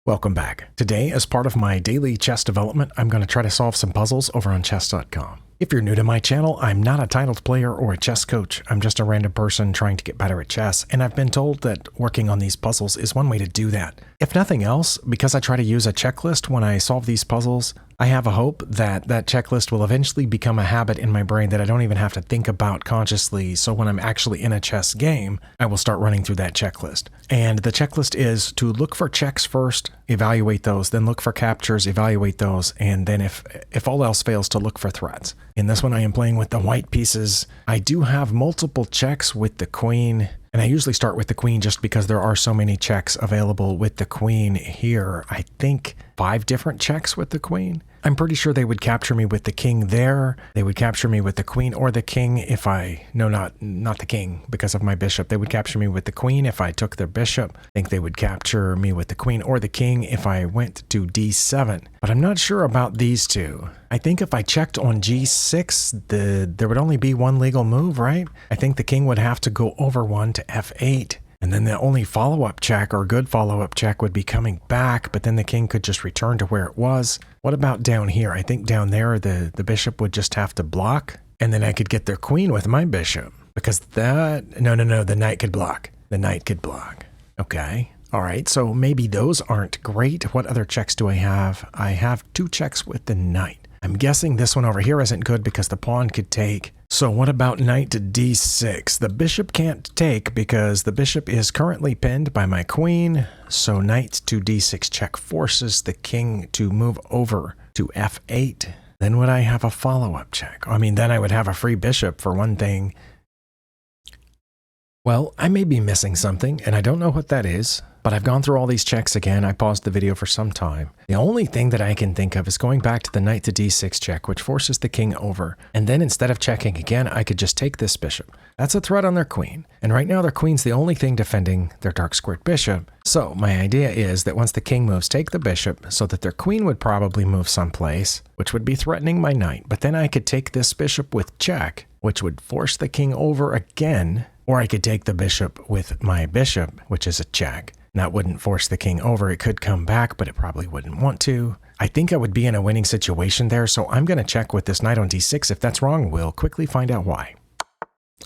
Welcome back. Today, as part of my daily chess development, I'm going to try to solve some puzzles over on chess.com. If you're new to my channel, I'm not a titled player or a chess coach. I'm just a random person trying to get better at chess, and I've been told that working on these puzzles is one way to do that. If nothing else, because I try to use a checklist when I solve these puzzles, I have a hope that that checklist will eventually become a habit in my brain that I don't even have to think about consciously, so when I'm actually in a chess game, I will start running through that checklist. And the checklist is to look for checks first, evaluate those, then look for captures, evaluate those, and then if all else fails, to look for threats. In this one, I am playing with the white pieces. I do have multiple checks with the queen, and I usually start with the queen just because there are so many checks available with the queen here. I think 5 different checks with the queen. I'm pretty sure they would capture me with the king there. They would capture me with the queen or the king if not the king because of my bishop. They would capture me with the queen if I took their bishop. I think they would capture me with the queen or the king if I went to d7. But I'm not sure about these two. I think if I checked on g6, there would only be one legal move, right? I think the king would have to go over one to f8. And then the only follow-up check or good follow-up check would be coming back, but then the king could just return to where it was. What about down here? I think down there the bishop would just have to block, and then I could get their queen with my bishop. Because no, the knight could block. The knight could block. Okay. All right, so maybe those aren't great. What other checks do I have? I have 2 checks with the knight. I'm guessing this one over here isn't good because the pawn could take. So what about knight to d6? The bishop can't take because the bishop is currently pinned by my queen. So knight to d6 check forces the king to move over to f8. Then would I have a follow-up check? I mean, then I would have a free bishop for one thing. Well, I may be missing something, and I don't know what that is. But I've gone through all these checks again. I paused the video for some time. The only thing that I can think of is going back to the knight to d6 check, which forces the king over. And then instead of checking again, I could just take this bishop. That's a threat on their queen. And right now their queen's the only thing defending their dark squared bishop. So my idea is that once the king moves, take the bishop so that their queen would probably move someplace, which would be threatening my knight. But then I could take this bishop with check, which would force the king over again. Or I could take the bishop with my bishop, which is a check. That wouldn't force the king over. It could come back, but it probably wouldn't want to. I think I would be in a winning situation there, so I'm going to check with this knight on d6. If that's wrong, we'll quickly find out why.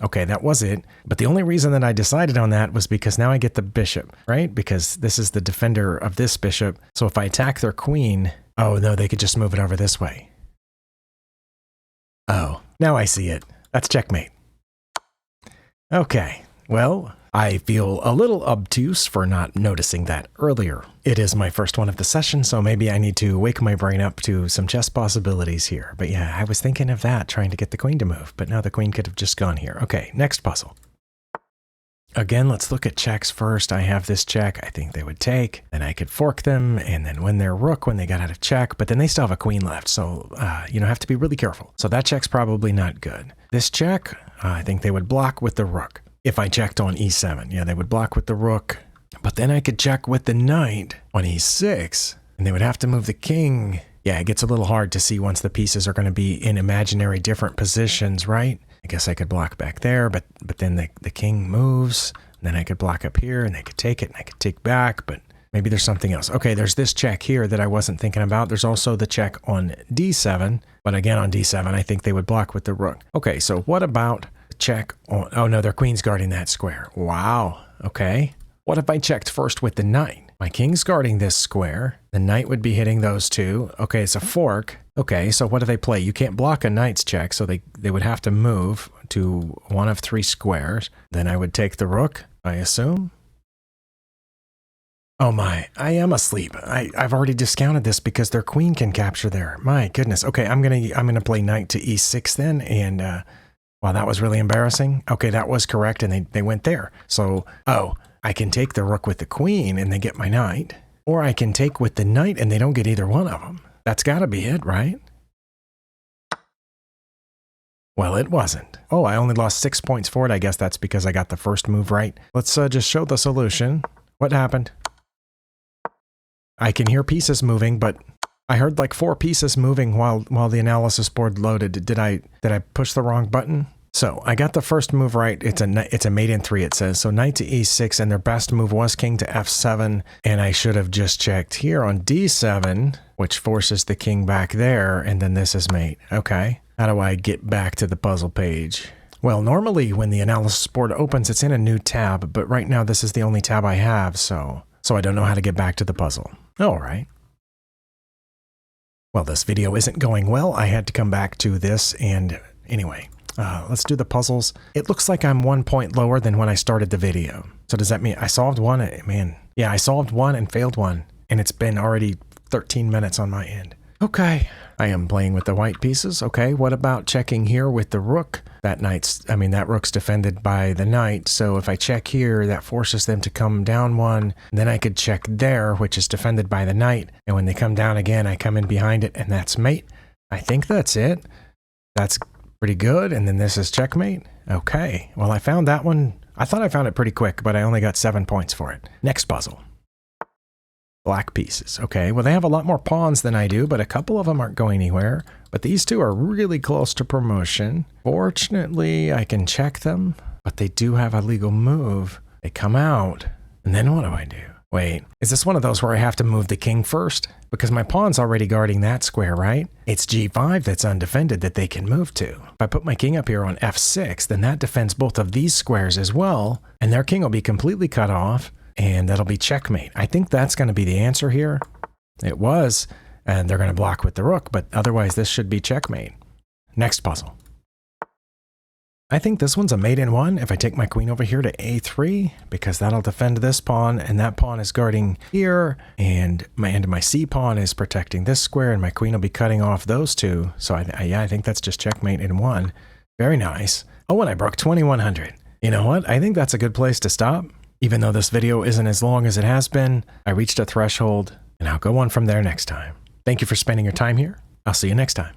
Okay, that was it. But the only reason that I decided on that was because now I get the bishop, right? Because this is the defender of this bishop. So if I attack their queen, oh no, they could just move it over this way. Oh, now I see it. That's checkmate. Okay, well, I feel a little obtuse for not noticing that earlier. It is my first one of the session, so maybe I need to wake my brain up to some chess possibilities here. But yeah, I was thinking of that, trying to get the queen to move, but now the queen could have just gone here. Okay, next puzzle. Again, let's look at checks first. I have this check. I think they would take. Then I could fork them, and then win their rook when they got out of check, but then they still have a queen left, so, have to be really careful. So that check's probably not good. This check, I think they would block with the rook. If I checked on e7, yeah, they would block with the rook. But then I could check with the knight on e6, and they would have to move the king. Yeah, it gets a little hard to see once the pieces are going to be in imaginary different positions, right? I guess I could block back there, but then the king moves. And then I could block up here, and they could take it, and I could take back, but maybe there's something else. Okay, there's this check here that I wasn't thinking about. There's also the check on d7, but again on d7, I think they would block with the rook. Okay, so what about check on, oh no, their queen's guarding that square. Wow, okay. What if I checked first with the knight? My king's guarding this square. The knight would be hitting those two. Okay, it's a fork. Okay, so what do they play? You can't block a knight's check, so they would have to move to one of 3 squares. Then I would take the rook, I assume. Oh my, I am asleep. I've already discounted this because their queen can capture there. My goodness. Okay, I'm gonna play knight to e6 then, and wow, that was really embarrassing. Okay, that was correct, and they went there. So, oh, I can take the rook with the queen, and they get my knight. Or I can take with the knight, and they don't get either one of them. That's got to be it, right? Well, it wasn't. Oh, I only lost 6 points for it. I guess that's because I got the first move right. Let's just show the solution. What happened? I can hear pieces moving, but I heard like 4 pieces moving while the analysis board loaded. Did I push the wrong button? So I got the first move right. It's a mate in 3, it says. So knight to e6, and their best move was king to f7. And I should have just checked here on d7, which forces the king back there. And then this is mate. Okay. How do I get back to the puzzle page? Well, normally when the analysis board opens, it's in a new tab. But right now, this is the only tab I have. So I don't know how to get back to the puzzle. All right. Well, this video isn't going well. I had to come back to this. And anyway. Let's do the puzzles. It looks like I'm 1 point lower than when I started the video. So does that mean I solved one? Man, yeah, I solved one and failed one. And it's been already 13 minutes on my end. Okay, I am playing with the white pieces. Okay, what about checking here with the rook? That rook's defended by the knight. So if I check here, that forces them to come down one. Then I could check there, which is defended by the knight. And when they come down again, I come in behind it, and that's mate. I think that's it. That's pretty good. And then this is checkmate. Okay. Well, I found that one. I thought I found it pretty quick, but I only got 7 points for it. Next puzzle. Black pieces. Okay. Well, they have a lot more pawns than I do, but a couple of them aren't going anywhere. But these two are really close to promotion. Fortunately, I can check them, but they do have a legal move. They come out. And then what do I do? Wait, is this one of those where I have to move the king first? Because my pawn's already guarding that square, right? It's g5 that's undefended that they can move to. If I put my king up here on f6, then that defends both of these squares as well, and their king will be completely cut off, and that'll be checkmate. I think that's going to be the answer here. It was, and they're going to block with the rook, but otherwise this should be checkmate. Next puzzle. I think this one's a mate in 1 if I take my queen over here to a3, because that'll defend this pawn, and that pawn is guarding here, and my c pawn is protecting this square, and my queen will be cutting off those two. So I think that's just checkmate in 1. Very nice. Oh, and I broke 2100. You know what? I think that's a good place to stop. Even though this video isn't as long as it has been, I reached a threshold, and I'll go on from there next time. Thank you for spending your time here. I'll see you next time.